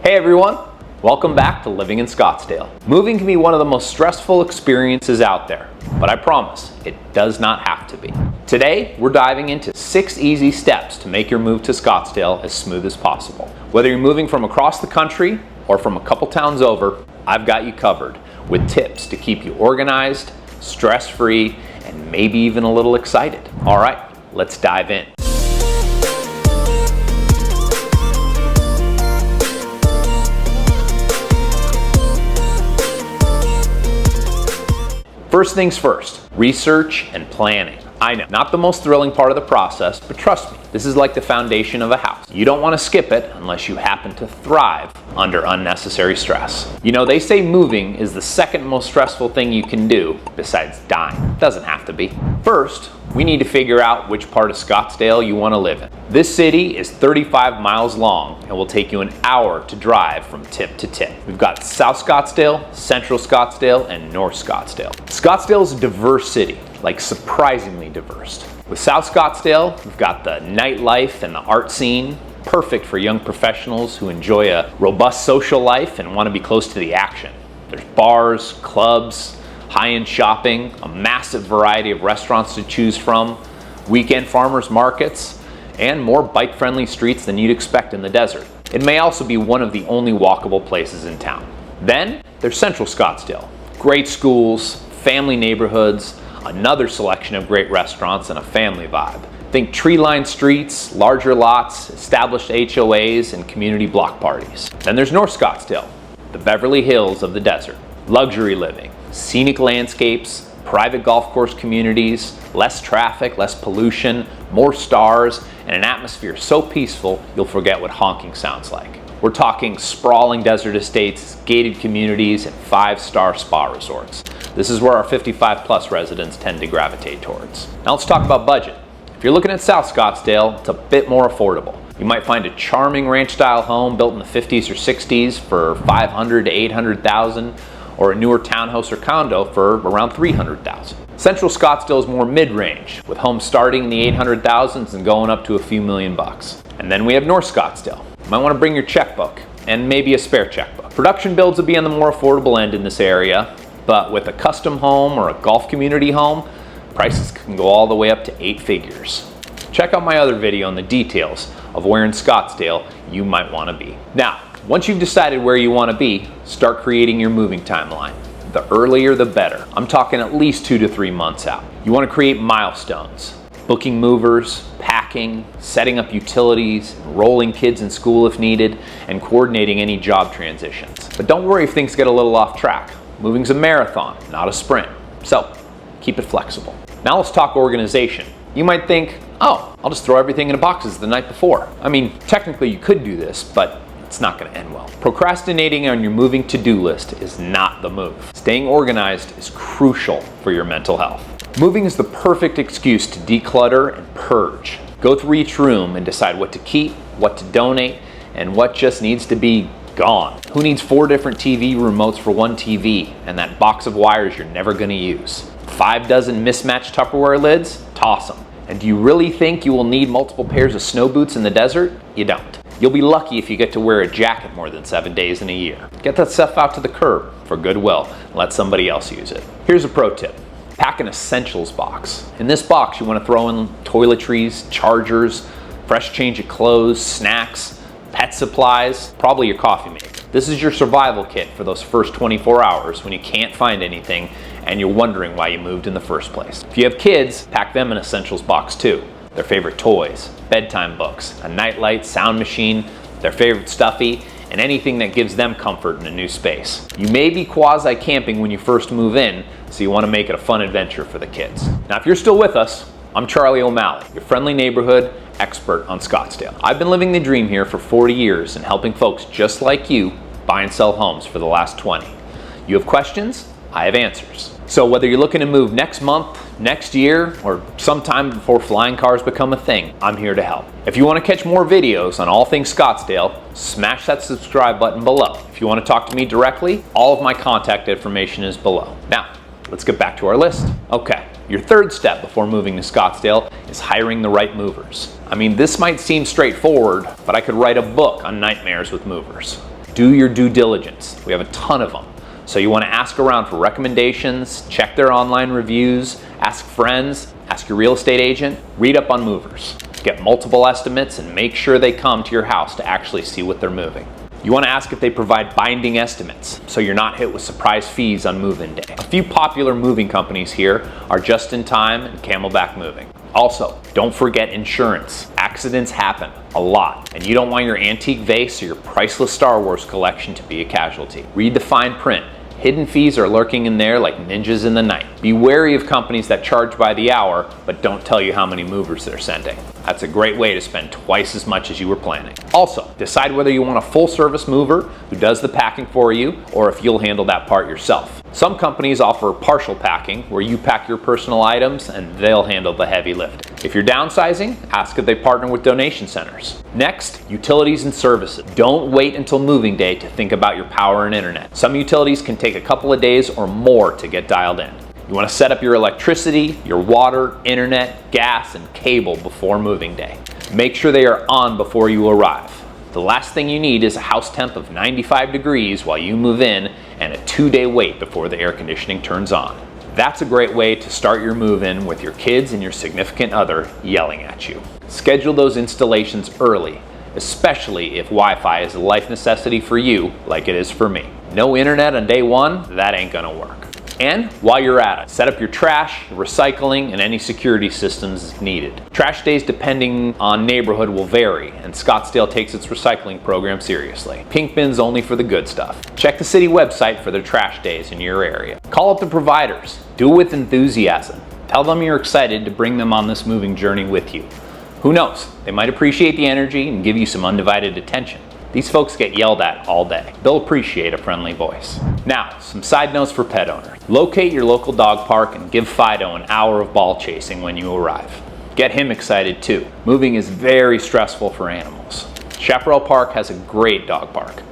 Hey everyone, welcome back to Living in Scottsdale. Moving can be one of the most stressful experiences out there, but I promise it does not have to be. Today, we're diving into 6 easy steps to make your move to Scottsdale as smooth as possible. Whether you're moving from across the country or from a couple towns over, I've got you covered with tips to keep you organized, stress-free, and maybe even a little excited. All right, let's dive in. First things first, research and planning. I know, not the most thrilling part of the process, but trust me, this is like the foundation of a house. You don't want to skip it unless you happen to thrive under unnecessary stress. You know, they say moving is the second most stressful thing you can do besides dying. Doesn't have to be. First, we need to figure out which part of Scottsdale you want to live in. This city is 35 miles long and will take you an hour to drive from tip to tip. We've got South Scottsdale, Central Scottsdale, and North Scottsdale. Scottsdale is a diverse city, like surprisingly diverse. With South Scottsdale, we've got the nightlife and the art scene, perfect for young professionals who enjoy a robust social life and want to be close to the action. There's bars, clubs, high-end shopping, a massive variety of restaurants to choose from, weekend farmers markets, and more bike-friendly streets than you'd expect in the desert. It may also be one of the only walkable places in town. Then there's Central Scottsdale. Great schools, family neighborhoods, another selection of great restaurants, and a family vibe. Think tree-lined streets, larger lots, established HOAs, and community block parties. Then there's North Scottsdale, the Beverly Hills of the desert. Luxury living, scenic landscapes, private golf course communities, less traffic, less pollution, more stars, and an atmosphere so peaceful you'll forget what honking sounds like. We're talking sprawling desert estates, gated communities, and 5-star spa resorts. This is where our 55-plus residents tend to gravitate towards. Now let's talk about budget. If you're looking at South Scottsdale, it's a bit more affordable. You might find a charming ranch-style home built in the 50s or 60s for $500,000 to $800,000, or a newer townhouse or condo for around $300,000. Central Scottsdale is more mid-range, with homes starting in the $800,000s and going up to a few million bucks. And then we have North Scottsdale. You might want to bring your checkbook and maybe a spare checkbook. Production builds will be on the more affordable end in this area, but with a custom home or a golf community home, prices can go all the way up to 8 figures. Check out my other video on the details of where in Scottsdale you might want to be. Now, once you've decided where you want to be, start creating your moving timeline. The earlier the better. I'm talking at least 2 to 3 months out. You want to create milestones. Booking movers, packing, setting up utilities, enrolling kids in school if needed, and coordinating any job transitions. But don't worry if things get a little off track. Moving's a marathon, not a sprint. So, keep it flexible. Now let's talk organization. You might think, oh, I'll just throw everything into boxes the night before. I mean, technically you could do this, but it's not going to end well. Procrastinating on your moving to-do list is not the move. Staying organized is crucial for your mental health. Moving is the perfect excuse to declutter and purge. Go through each room and decide what to keep, what to donate, and what just needs to be gone. Who needs 4 different TV remotes for one TV and that box of wires you're never going to use? 5 dozen mismatched Tupperware lids? Toss them. And do you really think you will need multiple pairs of snow boots in the desert? You don't. You'll be lucky if you get to wear a jacket more than 7 days in a year. Get that stuff out to the curb for goodwill and let somebody else use it. Here's a pro tip. Pack an essentials box. In this box, you want to throw in toiletries, chargers, fresh change of clothes, snacks, pet supplies, probably your coffee maker. This is your survival kit for those first 24 hours when you can't find anything and you're wondering why you moved in the first place. If you have kids, pack them an essentials box too. Their favorite toys, bedtime books, a nightlight, sound machine, their favorite stuffy, and anything that gives them comfort in a new space. You may be quasi-camping when you first move in, so you want to make it a fun adventure for the kids. Now, if you're still with us, I'm Charlie O'Malley, your friendly neighborhood expert on Scottsdale. I've been living the dream here for 40 years and helping folks just like you buy and sell homes for the last 20. You have questions? I have answers. So whether you're looking to move next month, next year, or sometime before flying cars become a thing, I'm here to help. If you want to catch more videos on all things Scottsdale, smash that subscribe button below. If you want to talk to me directly, all of my contact information is below. Now, let's get back to our list. Okay, your third step before moving to Scottsdale is hiring the right movers. I mean, this might seem straightforward, but I could write a book on nightmares with movers. do your due diligence. We have a ton of them. So you want to ask around for recommendations, check their online reviews, ask friends, ask your real estate agent, read up on movers. Get multiple estimates and make sure they come to your house to actually see what they're moving. You want to ask if they provide binding estimates, so you're not hit with surprise fees on move-in day. A few popular moving companies here are Just in Time and Camelback Moving. Also, don't forget insurance. Accidents happen a lot, and you don't want your antique vase or your priceless Star Wars collection to be a casualty. Read the fine print. Hidden fees are lurking in there like ninjas in the night. Be wary of companies that charge by the hour, but don't tell you how many movers they're sending. That's a great way to spend twice as much as you were planning. Also, decide whether you want a full-service mover who does the packing for you, or if you'll handle that part yourself. Some companies offer partial packing, where you pack your personal items and they'll handle the heavy lifting. If you're downsizing, ask if they partner with donation centers. Next, utilities and services. Don't wait until moving day to think about your power and internet. Some utilities can take a couple of days or more to get dialed in. You want to set up your electricity, your water, internet, gas, and cable before moving day. Make sure they are on before you arrive. The last thing you need is a house temp of 95 degrees while you move in and a 2-day wait before the air conditioning turns on. That's a great way to start your move-in with your kids and your significant other yelling at you. Schedule those installations early, especially if Wi-Fi is a life necessity for you like it is for me. No internet on day one, that ain't gonna work. And while you're at it, set up your trash, recycling, and any security systems if needed. Trash days depending on neighborhood will vary, and Scottsdale takes its recycling program seriously. Pink bins only for the good stuff. Check the city website for their trash days in your area. Call up the providers. Do it with enthusiasm. Tell them you're excited to bring them on this moving journey with you. Who knows? They might appreciate the energy and give you some undivided attention. These folks get yelled at all day. They'll appreciate a friendly voice. Now, some side notes for pet owners. Locate your local dog park and give Fido an hour of ball chasing when you arrive. Get him excited too. Moving is very stressful for animals. Chaparral Park has a great dog park.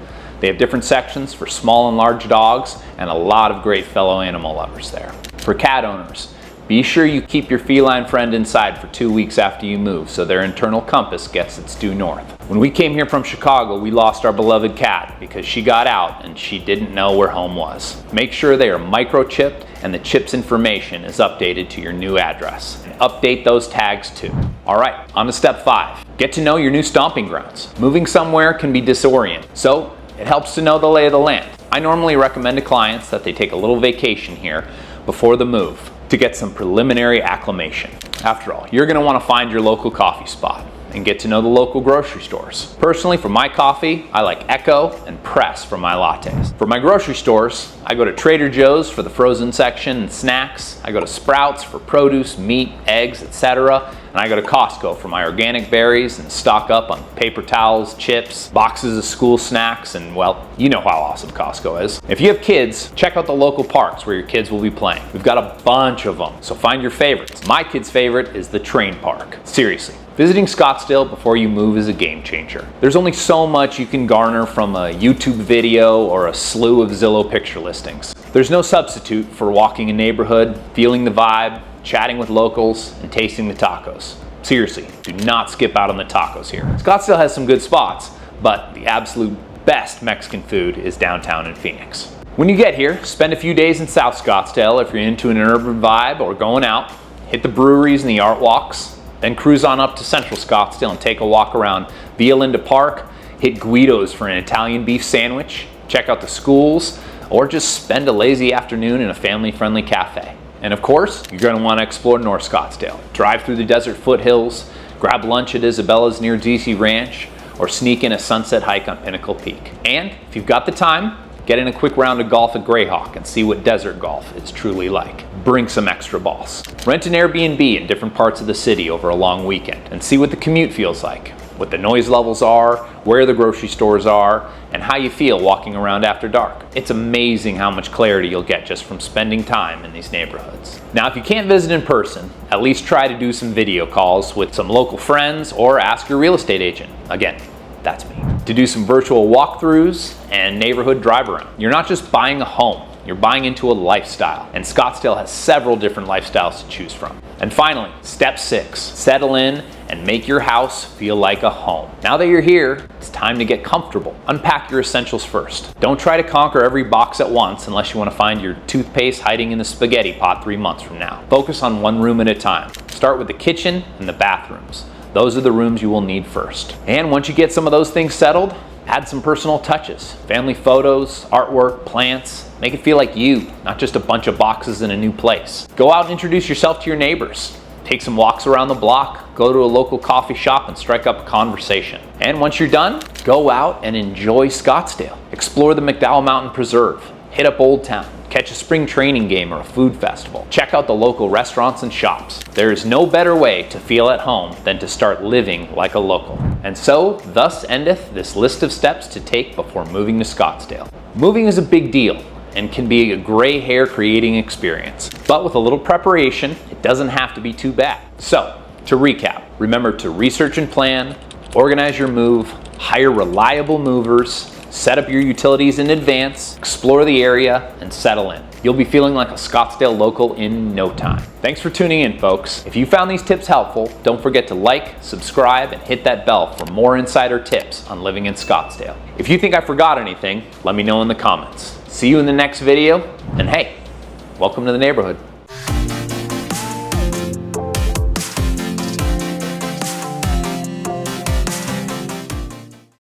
They have different sections for small and large dogs and a lot of great fellow animal lovers there. For cat owners, be sure you keep your feline friend inside for 2 weeks after you move so their internal compass gets its due north. When we came here from Chicago, we lost our beloved cat because she got out and she didn't know where home was. Make sure they are microchipped and the chip's information is updated to your new address. And update those tags too. All right, on to step 5. Get to know your new stomping grounds. Moving somewhere can be disorienting, so it helps to know the lay of the land. I normally recommend to clients that they take a little vacation here before the move to get some preliminary acclimation. After all, you're going to want to find your local coffee spot and get to know the local grocery stores. Personally, for my coffee, I like Echo and Press for my lattes. For my grocery stores, I go to Trader Joe's for the frozen section and snacks. I go to Sprouts for produce, meat, eggs, etc. And I go to Costco for my organic berries and stock up on paper towels, chips, boxes of school snacks, and well, you know how awesome Costco is. If you have kids, check out the local parks where your kids will be playing. We've got a bunch of them, so find your favorites. My kid's favorite is the train park. Seriously. Visiting Scottsdale before you move is a game changer. There's only so much you can garner from a YouTube video or a slew of Zillow picture listings. There's no substitute for walking a neighborhood, feeling the vibe, chatting with locals, and tasting the tacos. Seriously, do not skip out on the tacos here. Scottsdale has some good spots, but the absolute best Mexican food is downtown in Phoenix. When you get here, spend a few days in South Scottsdale if you're into an urban vibe or going out. Hit the breweries and the art walks. Then cruise on up to Central Scottsdale and take a walk around Belinda Park, hit Guidos for an Italian beef sandwich, check out the schools, or just spend a lazy afternoon in a family-friendly cafe. And of course, you're going to want to explore North Scottsdale. Drive through the desert foothills, grab lunch at Isabella's near DC Ranch, or sneak in a sunset hike on Pinnacle Peak. And if you've got the time, get in a quick round of golf at Greyhawk and see what desert golf is truly like. Bring some extra balls. Rent an Airbnb in different parts of the city over a long weekend and see what the commute feels like, what the noise levels are, where the grocery stores are, and how you feel walking around after dark. It's amazing how much clarity you'll get just from spending time in these neighborhoods. Now, if you can't visit in person, at least try to do some video calls with some local friends or ask your real estate agent. Again, that's me. To do some virtual walkthroughs and neighborhood drive around. You're not just buying a home, you're buying into a lifestyle. And Scottsdale has several different lifestyles to choose from. And finally, step 6, settle in and make your house feel like a home. Now that you're here, it's time to get comfortable. Unpack your essentials first. Don't try to conquer every box at once unless you want to find your toothpaste hiding in the spaghetti pot 3 months from now. Focus on one room at a time. Start with the kitchen and the bathrooms. Those are the rooms you will need first. And once you get some of those things settled, add some personal touches. Family photos, artwork, plants. Make it feel like you, not just a bunch of boxes in a new place. Go out and introduce yourself to your neighbors. Take some walks around the block, go to a local coffee shop and strike up a conversation. And once you're done, go out and enjoy Scottsdale. Explore the McDowell Mountain Preserve. Hit up Old Town. Catch a spring training game or a food festival. Check out the local restaurants and shops. There is no better way to feel at home than to start living like a local. And so, thus endeth this list of steps to take before moving to Scottsdale. Moving is a big deal and can be a gray hair creating experience. But with a little preparation, it doesn't have to be too bad. So, to recap, remember to research and plan, organize your move, hire reliable movers, set up your utilities in advance, explore the area, and settle in. You'll be feeling like a Scottsdale local in no time. Thanks for tuning in, folks. If you found these tips helpful, don't forget to like, subscribe, and hit that bell for more insider tips on living in Scottsdale. If you think I forgot anything, let me know in the comments. See you in the next video, and hey, welcome to the neighborhood.